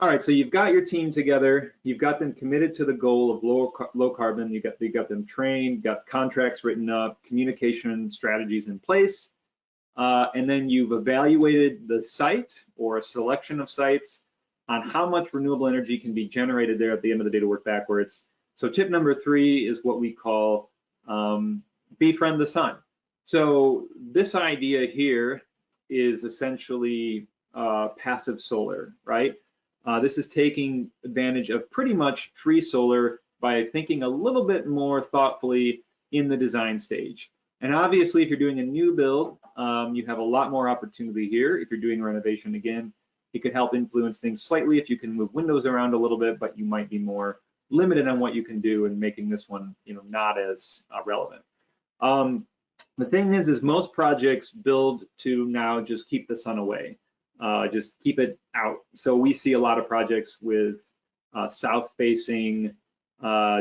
All right, so you've got your team together, you've got them committed to the goal of low carbon, you got them trained, got contracts written up, communication strategies in place, and then you've evaluated the site or a selection of sites on how much renewable energy can be generated there at the end of the day to work backwards. So tip number 3 is what we call Befriend the Sun. So this idea here is essentially passive solar, right? This is taking advantage of pretty much free solar by thinking a little bit more thoughtfully in the design stage. And obviously, if you're doing a new build, you have a lot more opportunity here. If you're doing renovation, again, it could help influence things slightly if you can move windows around a little bit, but you might be more limited on what you can do and making this one, not as relevant. The thing is most projects build to now just keep the sun away. Just keep it out. So we see a lot of projects with south-facing,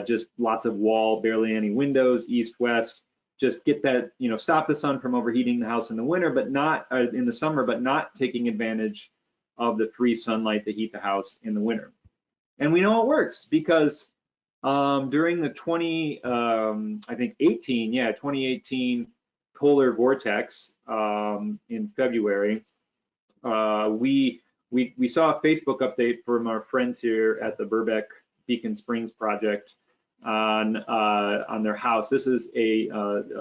just lots of wall, barely any windows, east-west. Just get that, stop the sun from overheating the house in the winter, but not in the summer, but not taking advantage of the free sunlight to heat the house in the winter. And we know it works because during the 2018 polar vortex in February, we saw a Facebook update from our friends here at the Burbeck Beacon Springs project on their house. This is a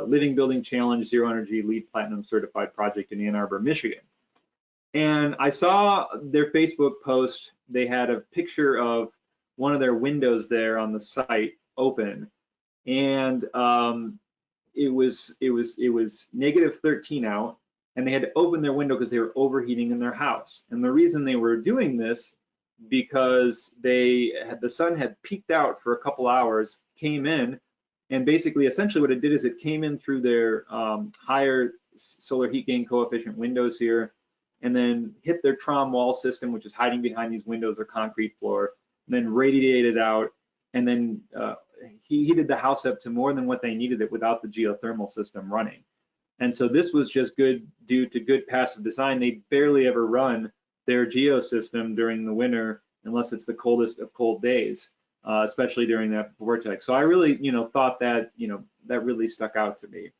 Living Building Challenge Zero Energy LEED Platinum certified project in Ann Arbor, Michigan. And I saw their Facebook post. They had a picture of one of their windows there on the site open, and it was -13 out, and they had to open their window because they were overheating in their house. And the reason they were doing this, because the sun had peaked out for a couple hours, came in, and basically essentially what it did is it came in through their higher solar heat gain coefficient windows here, and then hit their trom wall system, which is hiding behind these windows or concrete floor, and then radiated out, and then heated the house up to more than what they needed it without the geothermal system running. And so this was just good due to good passive design. They barely ever run their geo system during the winter unless it's the coldest of cold days, especially during that vortex. So I really, thought that, that really stuck out to me.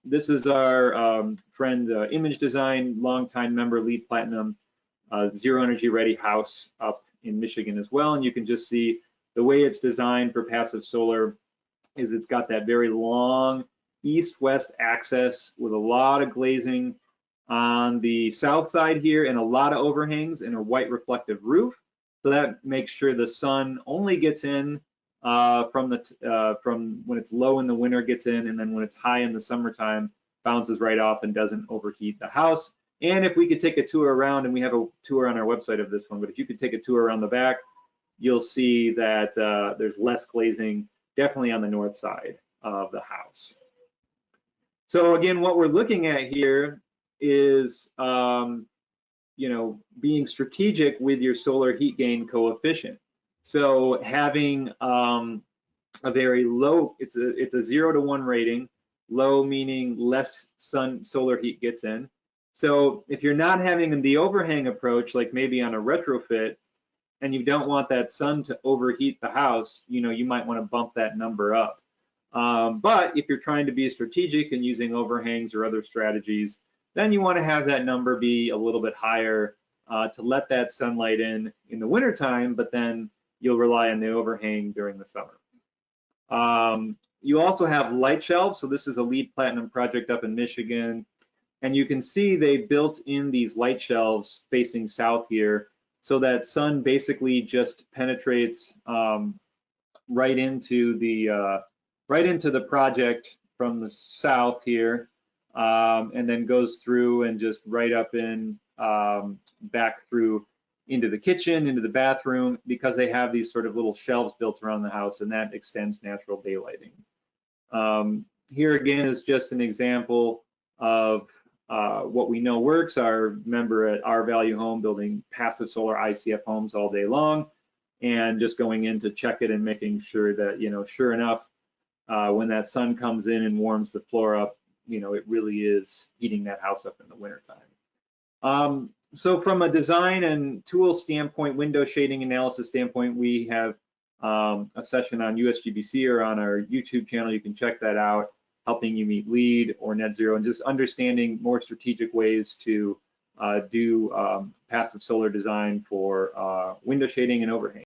This is our friend Image Design, longtime member, LEED Platinum, Zero Energy Ready house up in Michigan as well. And you can just see the way it's designed for passive solar is it's got that very long east-west axis with a lot of glazing on the south side here and a lot of overhangs and a white reflective roof. So that makes sure the sun only gets in from when it's low in the winter, gets in, and then when it's high in the summertime, bounces right off and doesn't overheat the house. And if we could take a tour around, and we have a tour on our website of this one, but if you could take a tour around the back, you'll see that there's less glazing, definitely on the north side of the house. So again, what we're looking at here is being strategic with your solar heat gain coefficient. So having a very low, it's a 0 to 1 rating, low meaning less solar heat gets in. So if you're not having the overhang approach, like maybe on a retrofit, and you don't want that sun to overheat the house, you might want to bump that number up. But if you're trying to be strategic and using overhangs or other strategies, then you want to have that number be a little bit higher to let that sunlight in the wintertime, but then you'll rely on the overhang during the summer. You also have light shelves. So this is a LEED Platinum project up in Michigan. And you can see they built in these light shelves facing south here, so that sun basically just penetrates right into the project from the south here, and then goes through and just right up in back through into the kitchen, into the bathroom, because they have these sort of little shelves built around the house, and that extends natural daylighting. Here again is just an example of what we know works. Our member at Our Value Home building passive solar ICF homes all day long, and just going in to check it and making sure that, sure enough, when that sun comes in and warms the floor up, it really is heating that house up in the wintertime. So from a design and tool standpoint, window shading analysis standpoint, we have a session on USGBC or on our YouTube channel. You can check that out, helping you meet LEED or net zero, and just understanding more strategic ways to do passive solar design for window shading and overhang.